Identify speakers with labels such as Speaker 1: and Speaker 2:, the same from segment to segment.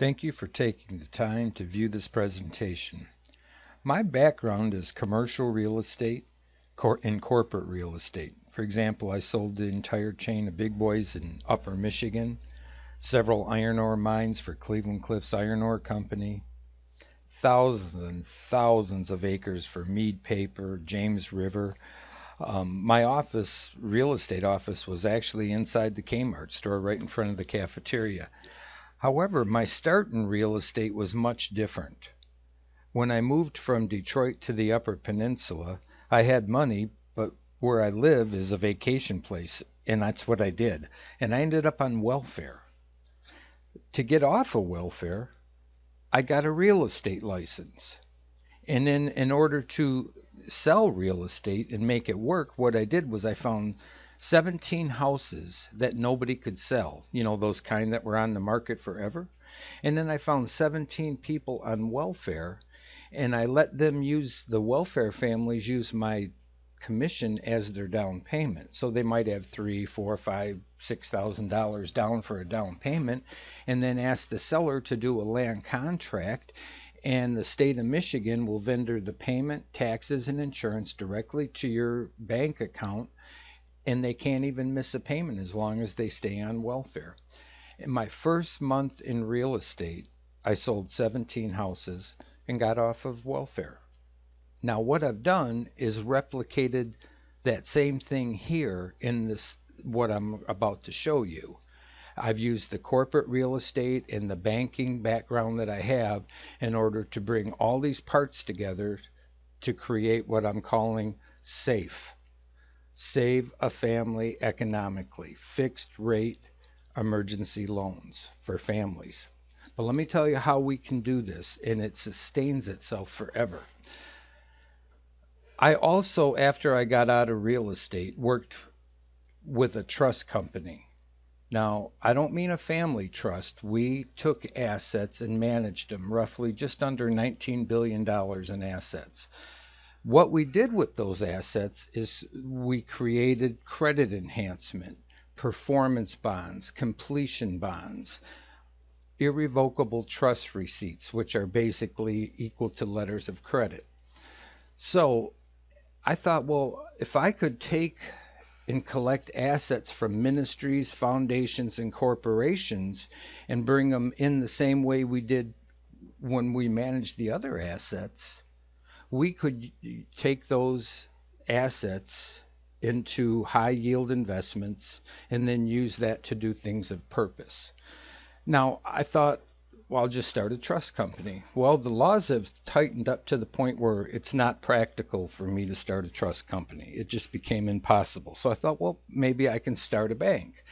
Speaker 1: Thank you for taking the time to view this presentation. My background is commercial real estate and corporate real estate. For example, I sold the entire chain of Big Boys in Upper Michigan, several iron ore mines for Cleveland Cliffs Iron Ore Company, thousands and thousands of acres for Mead Paper, James River. My real estate office, was actually inside the Kmart store right in front of the cafeteria. However, my start in real estate was much different. When I moved from Detroit to the Upper Peninsula, I had money, but where I live is a vacation place, and that's what I did. And I ended up on welfare. To get off of welfare, I got a real estate license. And then in order to sell real estate and make it work, what I did was I found 17 houses that nobody could sell, those kind that were on the market forever. And then I found 17 people on welfare, and I let them use the welfare families use my commission as their down payment. So they might have $3, $4, $5, $6,000 down for a down payment, and then ask the seller to do a land contract, and the state of Michigan will vendor the payment, taxes, and insurance directly to your bank account, and they can't even miss a payment as long as they stay on welfare. In my first month in real estate, I sold 17 houses and got off of welfare. Now what I've done is replicated that same thing here in this, what I'm about to show you. I've used the corporate real estate and the banking background that I have in order to bring all these parts together to create what I'm calling SAFE. Save a Family Economically, fixed rate emergency loans for families. But let me tell you how we can do this, and it sustains itself forever. I also, after I got out of real estate, worked with a trust company. Now, I don't mean a family trust. We took assets and managed them, roughly just under $19 billion in assets. What we did with those assets is we created credit enhancement, performance bonds, completion bonds, irrevocable trust receipts, which are basically equal to letters of credit. So I thought, well, if I could take and collect assets from ministries, foundations, and corporations and bring them in the same way we did when we managed the other assets, we could take those assets into high yield investments and then use that to do things of purpose. Now, I thought, well, I'll just start a trust company. Well, the laws have tightened up to the point where it's not practical for me to start a trust company. It just became impossible. So I thought, well, maybe I can start a bank.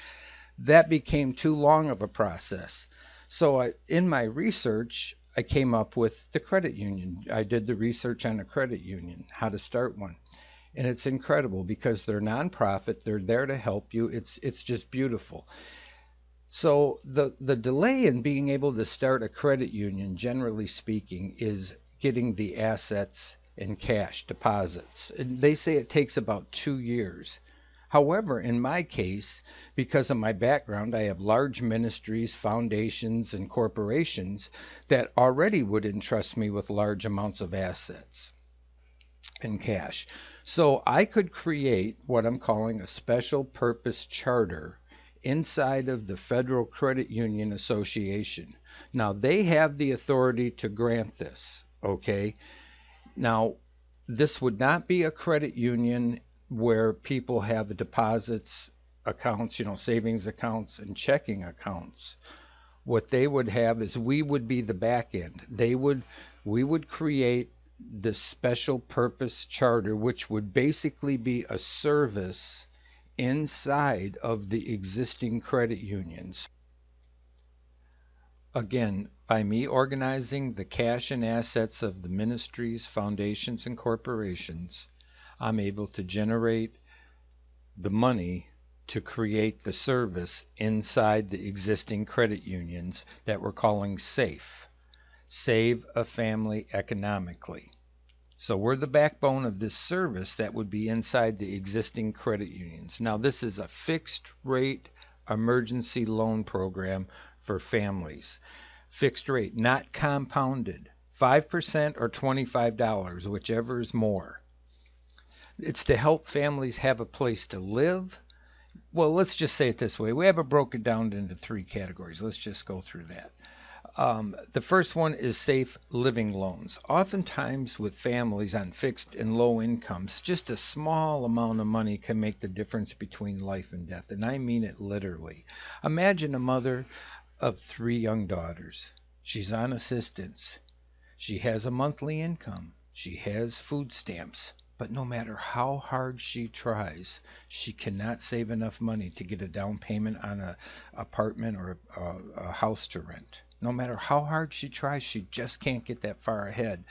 Speaker 1: That became too long of a process. So in my research, I came up with the credit union. I did the research on a credit union, how to start one. And it's incredible because they're nonprofit. They're there to help you. It's just beautiful. So the delay in being able to start a credit union, generally speaking, is getting the assets and cash deposits. And they say it takes about 2 years. However, in my case, because of my background, I have large ministries, foundations, and corporations that already would entrust me with large amounts of assets and cash. So I could create what I'm calling a special purpose charter inside of the Federal Credit Union Association. Now, they have the authority to grant this, okay? Now, this would not be a credit union where people have deposits accounts, savings accounts and checking accounts. What they would have is we would be the back end. We would create this special purpose charter, which would basically be a service inside of the existing credit unions. Again, by me organizing the cash and assets of the ministries, foundations, and corporations, I'm able to generate the money to create the service inside the existing credit unions that we're calling SAFE. Save a Family Economically. So we're the backbone of this service that would be inside the existing credit unions. Now, this is a fixed rate emergency loan program for families. Fixed rate, not compounded. 5% or $25, whichever is more. It's to help families have a place to live. Well, let's just say it this way. We have it broken down into three categories. Let's just go through that. The first one is safe living loans. Oftentimes with families on fixed and low incomes, just a small amount of money can make the difference between life and death. And I mean it literally. Imagine a mother of 3 young daughters. She's on assistance. She has a monthly income. She has food stamps. But no matter how hard she tries, she cannot save enough money to get a down payment on an apartment or a house to rent. No matter how hard she tries, she just can't get that far ahead.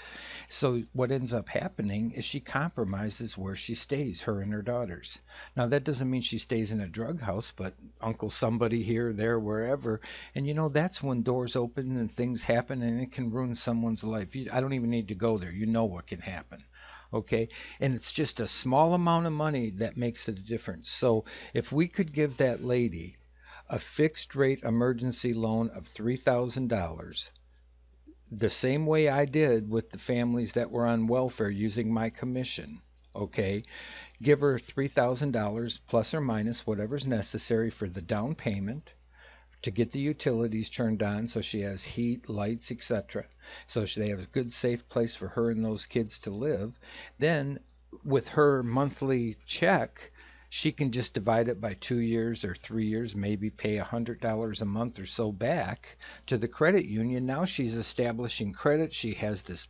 Speaker 1: So what ends up happening is she compromises where she stays, her and her daughters. Now, that doesn't mean she stays in a drug house, but Uncle somebody here, there, wherever. And, that's when doors open and things happen, and it can ruin someone's life. I don't even need to go there. You know what can happen. Okay, and it's just a small amount of money that makes the difference. So if we could give that lady a fixed rate emergency loan of $3,000, the same way I did with the families that were on welfare using my commission, okay, give her $3,000 plus or minus whatever's necessary for the down payment, to get the utilities turned on so she has heat, lights, etc. So they have a good, safe place for her and those kids to live. Then with her monthly check, she can just divide it by 2 years or 3 years, maybe pay $100 a month or so back to the credit union. Now she's establishing credit. She has this,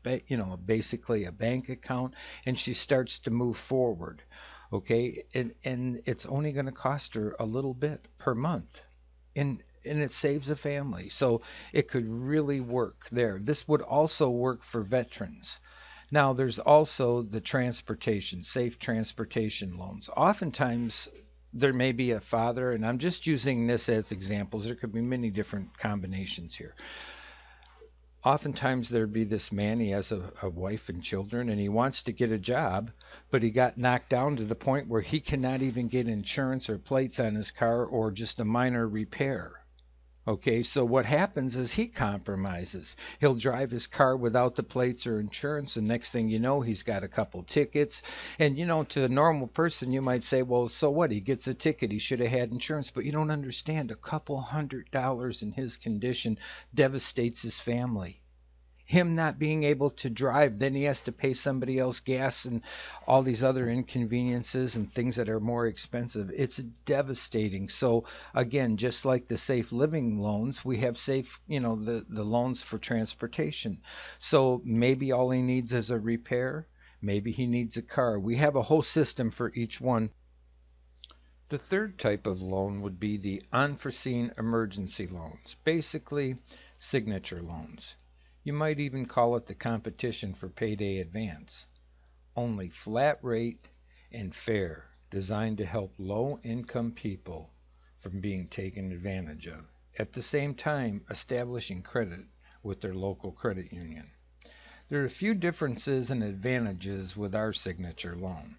Speaker 1: basically a bank account, and she starts to move forward. Okay, and it's only going to cost her a little bit per month. And it saves a family. So it could really work there. This would also work for veterans. Now, there's also the transportation, safe transportation loans. Oftentimes, there may be a father, and I'm just using this as examples. There could be many different combinations here. Oftentimes, there'd be this man, he has a wife and children, and he wants to get a job, but he got knocked down to the point where he cannot even get insurance or plates on his car or just a minor repair. Okay, so what happens is he compromises. He'll drive his car without the plates or insurance, and next thing you know, he's got a couple tickets. And, to a normal person, you might say, well, so what? He gets a ticket. He should have had insurance. But you don't understand. A couple $100 in his condition devastates his family. Him not being able to drive, then he has to pay somebody else gas and all these other inconveniences and things that are more expensive. It's devastating. So again, just like the safe living loans, we have safe, the loans for transportation. So maybe all he needs is a repair. Maybe he needs a car. We have a whole system for each one. The third type of loan would be the unforeseen emergency loans, basically signature loans. You might even call it the competition for payday advance. Only flat rate and fair, designed to help low-income people from being taken advantage of. At the same time, establishing credit with their local credit union. There are a few differences and advantages with our signature loan.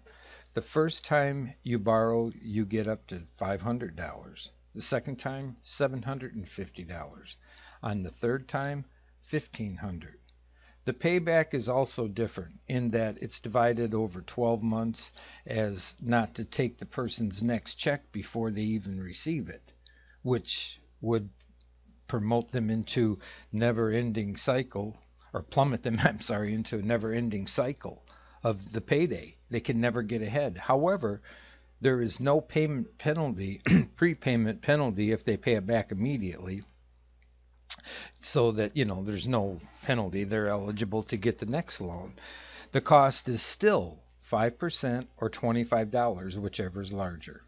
Speaker 1: The first time you borrow, you get up to $500. The second time, $750. On the third time, $1,500. The payback is also different in that it's divided over 12 months as not to take the person's next check before they even receive it, which would promote them into never-ending cycle, or plummet them, into a never-ending cycle of the payday. They can never get ahead. However, there is no payment penalty, prepayment penalty if they pay it back immediately. So that, there's no penalty. They're eligible to get the next loan. The cost is still 5% or $25, whichever is larger.